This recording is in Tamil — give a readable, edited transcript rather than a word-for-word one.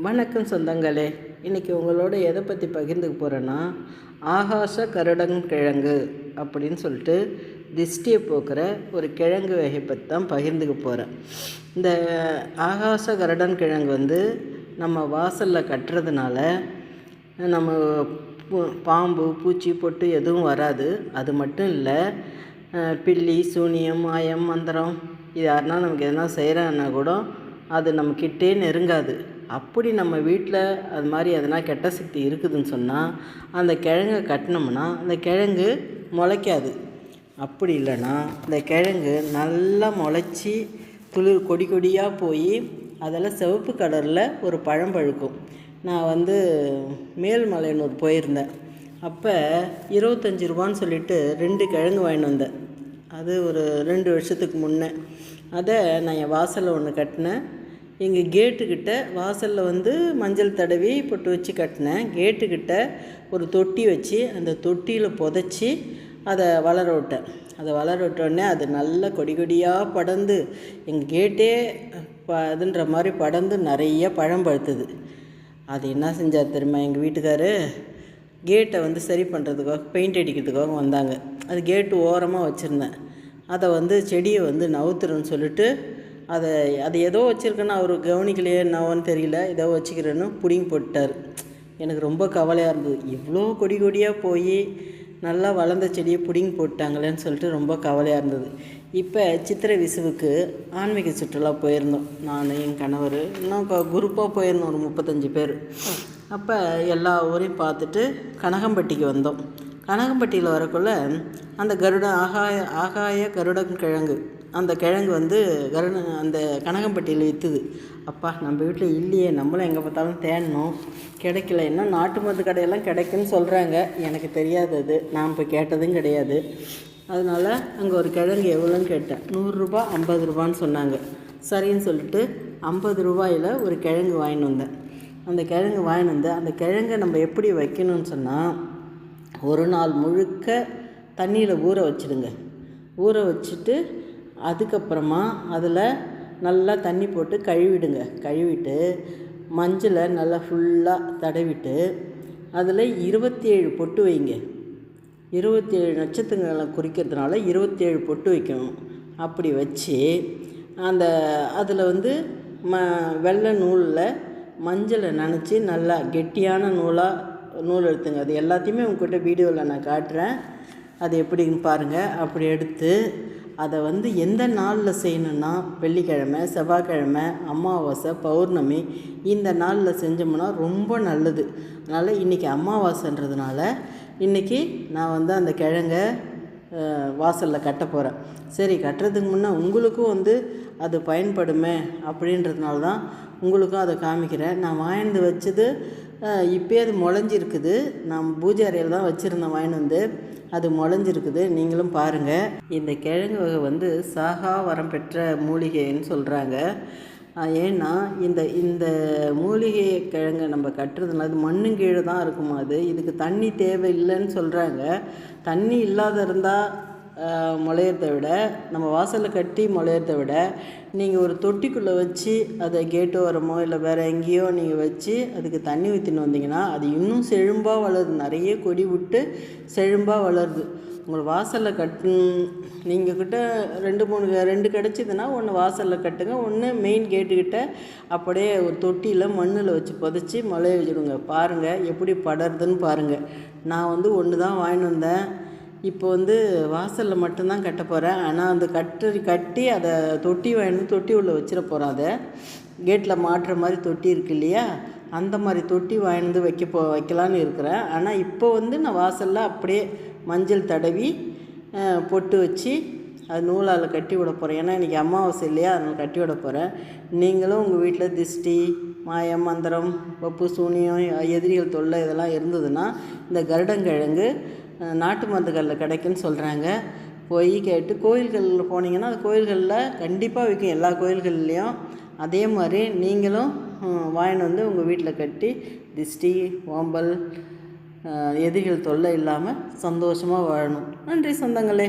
வணக்கம் சொந்தங்களே. இன்றைக்கி உங்களோட எதை பற்றி பகிர்ந்துக்க போகிறேன்னா, ஆகாச கருடங்கிழங்கு அப்படின்னு சொல்லிட்டு திஷ்டியை போக்குற ஒரு கிழங்கு வகை பற்றி தான் பகிர்ந்துக்க போகிறேன். இந்த ஆகாச கருடங்கிழங்கு நம்ம வாசலில் கட்டுறதுனால நம்ம பாம்பு பூச்சி பொட்டு எதுவும் வராது. அது மட்டும் இல்லை, பில்லி சூனியம் மாயம் மந்திரம் இது யாருன்னா நமக்கு எதனா செய்கிறான்னா கூட அது நம்மக்கிட்டே நெருங்காது. அப்படி நம்ம வீட்டில் அது மாதிரி எதனா கெட்ட சக்தி இருக்குதுன்னு சொன்னால் அந்த கிழங்கை கட்டினோம்னா அந்த கிழங்கு முளைக்காது. அப்படி இல்லைன்னா இந்த கிழங்கு நல்லா முளைச்சி துளிர் கொடி கொடியாக போய் அதில் சிவப்பு கலரில் ஒரு பழம் பழுக்கும். நான் மேல்மலையனூர் போயிருந்தேன். அப்போ 25 ரூபான்னு சொல்லிட்டு 2 கிழங்கு வாங்கிட்டு வந்தேன். அது ஒரு 2 வருஷத்துக்கு முன்னே. அதை நான் என் வாசலில் ஒன்று கட்டினேன். எங்கள் கேட்டுக்கிட்ட வாசலில் மஞ்சள் தடவி பொட்டு வச்சு கட்டினேன். கேட்டுக்கிட்ட ஒரு தொட்டி வச்சு அந்த தொட்டியில் புதைச்சி அதை வளர விட்டேன். அதை வளர விட்டோடனே அது நல்ல கொடி கொடியாக படர்ந்து எங்கள் கேட்டே இதுன்ற மாதிரி படர்ந்து நிறைய பழம் பழுத்துது. அது என்ன செஞ்சார் தெரியுமா? எங்கள் வீட்டுக்காரு கேட்டை சரி பண்ணுறதுக்காக பெயிண்ட் அடிக்கிறதுக்காக வந்தாங்க. அது கேட்டு ஓரமாக வச்சுருந்தேன். அதை செடியை நவுத்துறேன்னு சொல்லிட்டு அது ஏதோ வச்சுருக்கேன்னு அவர் கவனிக்கலையே என்னவோன்னு தெரியல, ஏதோ வச்சுக்கிறேன்னு பிடிங்கி போட்டார். எனக்கு ரொம்ப கவலையாக இருந்தது. இவ்வளோ கொடி கொடியாக போய் நல்லா வளர்ந்த செடியை பிடிங்கி போட்டாங்களேன்னு சொல்லிட்டு ரொம்ப கவலையாக இருந்தது. இப்போ சித்திரை விசுவுக்கு ஆன்மீக சுற்றுலா போயிருந்தோம். நான் என் கணவர் இன்னும் குரூப்பாக போயிருந்தோம், ஒரு 35 பேர். அப்போ எல்லா ஊரையும் பார்த்துட்டு கனகம்பட்டிக்கு வந்தோம். கனகம்பட்டியில் வரக்குள்ள அந்த ஆகாய கருடங்கிழங்கு அந்த கிழங்கு அந்த கனகம்பட்டியில் விற்றுது. அப்பா, நம்ம வீட்டில் இல்லையே, நம்மளும் எங்கே பார்த்தாலும் தேடணும், கிடைக்கல. என்ன நாட்டு மருந்து கடையெல்லாம் கிடைக்குன்னு சொல்கிறாங்க, எனக்கு தெரியாது. அது நான் இப்போ கேட்டதும் கிடையாது. அதனால் அங்கே ஒரு கிழங்கு எவ்வளோன்னு கேட்டேன். 100 ரூபா 50 ரூபான்னு சொன்னாங்க. சரின்னு சொல்லிட்டு 50 ரூபாயில் ஒரு கிழங்கு வாங்கின்னு வந்தேன். அந்த கிழங்கு அந்த கிழங்கை நம்ம எப்படி வைக்கணும்னு சொன்னால், ஒரு நாள் முழுக்க தண்ணியில் ஊற வச்சுடுங்க. ஊற வச்சுட்டு அதுக்கப்புறமா அதில் நல்லா தண்ணி போட்டு கழுவிடுங்க. கழுவிட்டு மஞ்சளை நல்லா ஃபுல்லாக தடவிட்டு அதில் 27 பொட்டு வைங்க. 27 நட்சத்திரங்களை குறிக்கிறதுனால 27 பொட்டு வைக்கணும். அப்படி வச்சு அதில் வெள்ளை நூலில் மஞ்சளை நனைச்சி நல்லா கெட்டியான நூல் எடுத்துங்க. அது எல்லாத்தையுமே உங்கள்கிட்ட வீடியோவில் நான் காட்டுறேன், அது எப்படின்னு பாருங்கள். அப்படி எடுத்து அதை எந்த நாளில் செய்யணுன்னா, வெள்ளிக்கிழமை, செவ்வாய்க்கிழமை, அமாவாசை, பௌர்ணமி இந்த நாளில் செஞ்சோம்னா ரொம்ப நல்லது. அதனால் இன்றைக்கி அமாவாசைன்றதுனால இன்றைக்கி நான் அந்த கிழங்கை வாசலில் கட்ட போகிறேன். சரி, கட்டுறதுக்கு முன்னே உங்களுக்கும் அது பயன்படுமே அப்படின்றதுனால தான் உங்களுக்கும் அதை காமிக்கிறேன். நான் வாங்கிட்டு வச்சது இப்போயே அது முளைஞ்சிருக்குது. நான் பூஜை அறையில் தான் வச்சுருந்தேன். வாங்கிட்டு அது முளைஞ்சிருக்குது. நீங்களும் பாருங்கள். இந்த கிழங்கு வகை சாகா வரம் பெற்ற மூலிகைன்னு சொல்கிறாங்க. ஏன்னா இந்த மூலிகை கிழங்கை நம்ம கட்டுறதுனால அது மண்ணும் கீழே தான் இருக்குமா. இதுக்கு தண்ணி தேவையில்லைன்னு சொல்கிறாங்க. தண்ணி இல்லாத இருந்தால் முளையிறத விட, நம்ம வாசலில் கட்டி முளையிறத விட, நீங்கள் ஒரு தொட்டிக்குள்ளே வச்சு அதை கேட்டு ஓரமோ இல்லை வேறு எங்கேயோ நீங்கள் வச்சு அதுக்கு தண்ணி ஊற்றின்னு வந்தீங்கன்னா அது இன்னும் செழும்பாக வளருது. நிறைய கொடி விட்டு செழும்பாக வளருது. உங்கள் வாசலில் நீங்கள் கிட்ட 2 கிடச்சிதுன்னா ஒன்று வாசலில் கட்டுங்க, ஒன்று மெயின் கேட்டுக்கிட்ட அப்படியே ஒரு தொட்டியில் மண்ணில் வச்சு புதைச்சி முளைய வச்சுடுங்க. பாருங்கள் எப்படி படருதுன்னு பாருங்கள். நான் ஒன்று தான் வாங்கிட்டு வந்தேன். இப்போ வாசலில் மட்டும்தான் கட்ட போகிறேன். ஆனால் அந்த கட்டி அதை தொட்டி தொட்டி உள்ளே வச்சிட போகிறேன். அதை கேட்டில் மாட்டுற மாதிரி தொட்டி இருக்கு இல்லையா, அந்த மாதிரி தொட்டி வாங்கிட்டு வைக்கலான்னு இருக்கிறேன். ஆனால் இப்போ நான் வாசலில் அப்படியே மஞ்சள் தடவி பொட்டு வச்சு அது நூலால் கட்டி விட போகிறேன். ஏன்னா இன்றைக்கி அமாவாசை இல்லையா, அதனால் கட்டி விட போகிறேன். நீங்களும் உங்கள் வீட்டில் திஷ்டி மாயம் மந்திரம் வப்பு சூனியம் எதிரிகள் தொல்லை இதெல்லாம் இருந்ததுன்னா இந்த கருடங்கிழங்கு நாட்டு மருந்துகளில் கிடைக்குன்னு சொல்கிறாங்க. போய் கேட்டு கோயில்களில் போனீங்கன்னா அந்த கோயில்களில் கண்டிப்பாக விற்கும், எல்லா கோயில்கள்லேயும். அதே மாதிரி நீங்களும் வாங்கிட்டு உங்கள் வீட்டில் கட்டி திஷ்டி ஓம்பல் எதிரிகள் தொல்லை இல்லாமல் சந்தோஷமாக வாழணும். நன்றி சொந்தங்களே.